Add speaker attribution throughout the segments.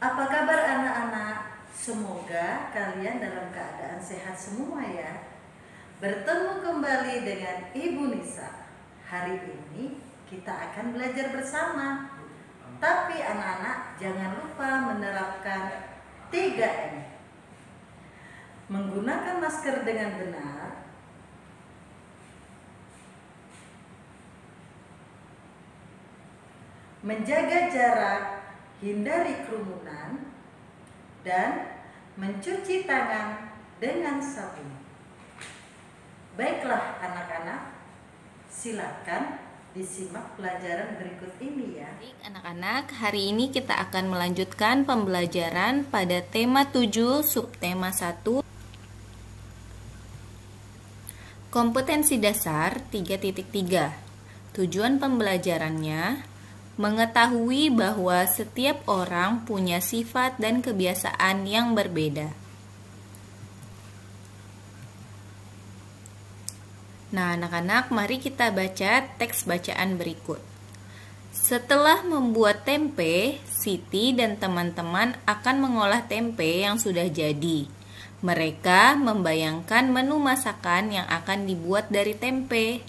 Speaker 1: Apa kabar anak-anak? Semoga kalian dalam keadaan sehat semua ya. Bertemu kembali dengan Ibu Nisa. Hari ini kita akan belajar bersama. Tapi anak-anak jangan lupa menerapkan 3M. Menggunakan masker dengan benar, menjaga jarak, hindari kerumunan, dan mencuci tangan dengan sabun. Baiklah anak-anak, silakan disimak pelajaran berikut ini ya.
Speaker 2: Baik anak-anak, hari ini kita akan melanjutkan pembelajaran pada tema 7 subtema 1 kompetensi dasar 3.3. Tujuan pembelajarannya mengetahui bahwa setiap orang punya sifat dan kebiasaan yang berbeda. Nah, anak-anak, mari kita baca teks bacaan berikut. Setelah membuat tempe, Siti dan teman-teman akan mengolah tempe yang sudah jadi. Mereka membayangkan menu masakan yang akan dibuat dari tempe.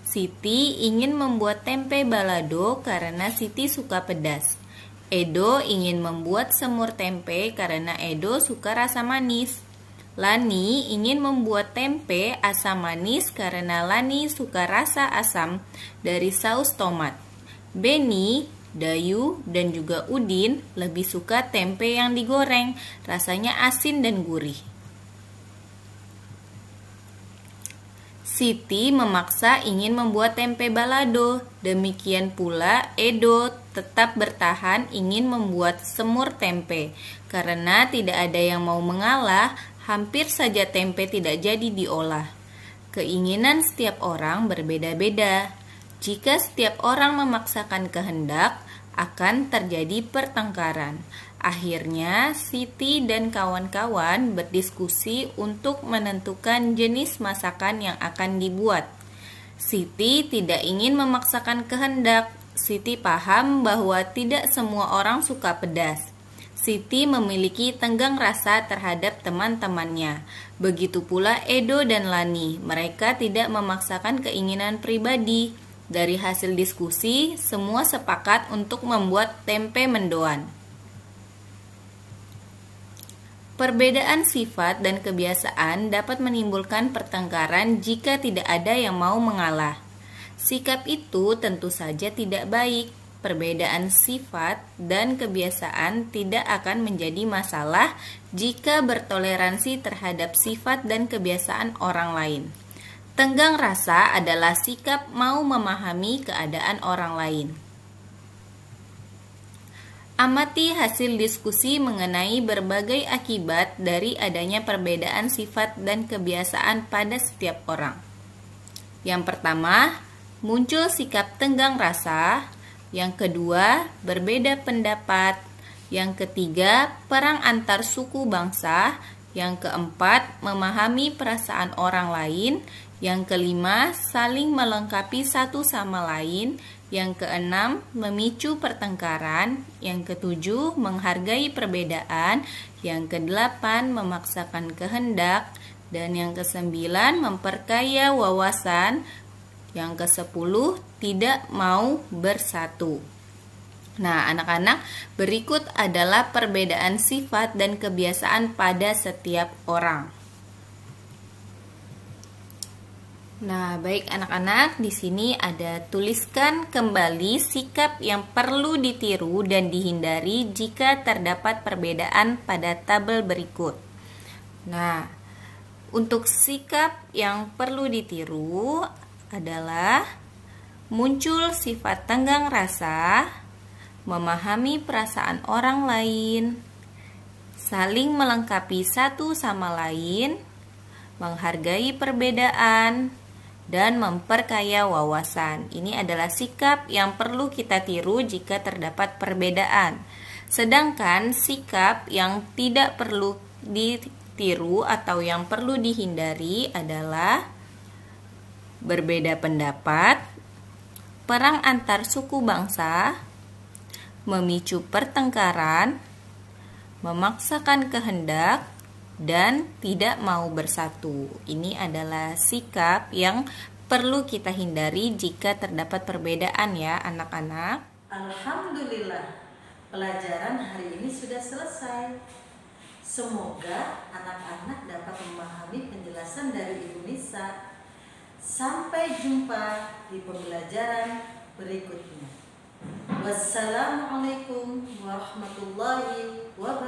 Speaker 2: Siti ingin membuat tempe balado karena Siti suka pedas. Edo ingin membuat semur tempe karena Edo suka rasa manis. Lani ingin membuat tempe asam manis karena Lani suka rasa asam dari saus tomat. Beni, Dayu, dan juga Udin lebih suka tempe yang digoreng, rasanya asin dan gurih. Siti memaksa ingin membuat tempe balado, demikian pula Edo tetap bertahan ingin membuat semur tempe. Karena tidak ada yang mau mengalah, hampir saja tempe tidak jadi diolah. Keinginan setiap orang berbeda-beda. Jika setiap orang memaksakan kehendak, akan terjadi pertengkaran. Akhirnya, Siti dan kawan-kawan berdiskusi untuk menentukan jenis masakan yang akan dibuat. Siti tidak ingin memaksakan kehendak. Siti paham bahwa tidak semua orang suka pedas. Siti memiliki tenggang rasa terhadap teman-temannya. Begitu pula Edo dan Lani. Mereka tidak memaksakan keinginan pribadi. Dari hasil diskusi, semua sepakat untuk membuat tempe mendoan. Perbedaan sifat dan kebiasaan dapat menimbulkan pertengkaran jika tidak ada yang mau mengalah. Sikap itu tentu saja tidak baik. Perbedaan sifat dan kebiasaan tidak akan menjadi masalah jika bertoleransi terhadap sifat dan kebiasaan orang lain. Tenggang rasa adalah sikap mau memahami keadaan orang lain. Amati hasil diskusi mengenai berbagai akibat dari adanya perbedaan sifat dan kebiasaan pada setiap orang. Yang pertama, muncul sikap tenggang rasa. Yang kedua, berbeda pendapat. Yang ketiga, perang antar suku bangsa. Yang keempat, memahami perasaan orang lain. Yang kelima, saling melengkapi satu sama lain. Yang keenam, memicu pertengkaran. Yang ketujuh, menghargai perbedaan. Yang kedelapan, memaksakan kehendak. Dan yang kesembilan, memperkaya wawasan. Yang kesepuluh, tidak mau bersatu. Nah, anak-anak, berikut adalah perbedaan sifat dan kebiasaan pada setiap orang. Nah, baik anak-anak, di sini ada tuliskan kembali sikap yang perlu ditiru dan dihindari jika terdapat perbedaan pada tabel berikut. Nah, untuk sikap yang perlu ditiru adalah muncul sifat tenggang rasa, memahami perasaan orang lain, saling melengkapi satu sama lain, menghargai perbedaan, dan memperkaya wawasan. Ini adalah sikap yang perlu kita tiru jika terdapat perbedaan. Sedangkan sikap yang tidak perlu ditiru atau yang perlu dihindari adalah berbeda pendapat, perang antar suku bangsa, memicu pertengkaran, memaksakan kehendak, dan tidak mau bersatu. Ini adalah sikap yang perlu kita hindari jika terdapat perbedaan ya anak-anak.
Speaker 1: Alhamdulillah, pelajaran hari ini sudah selesai. Semoga anak-anak dapat memahami penjelasan dari Ibu Nisa. Sampai jumpa di pembelajaran berikutnya. Wassalamualaikum warahmatullahi wabarakatuh.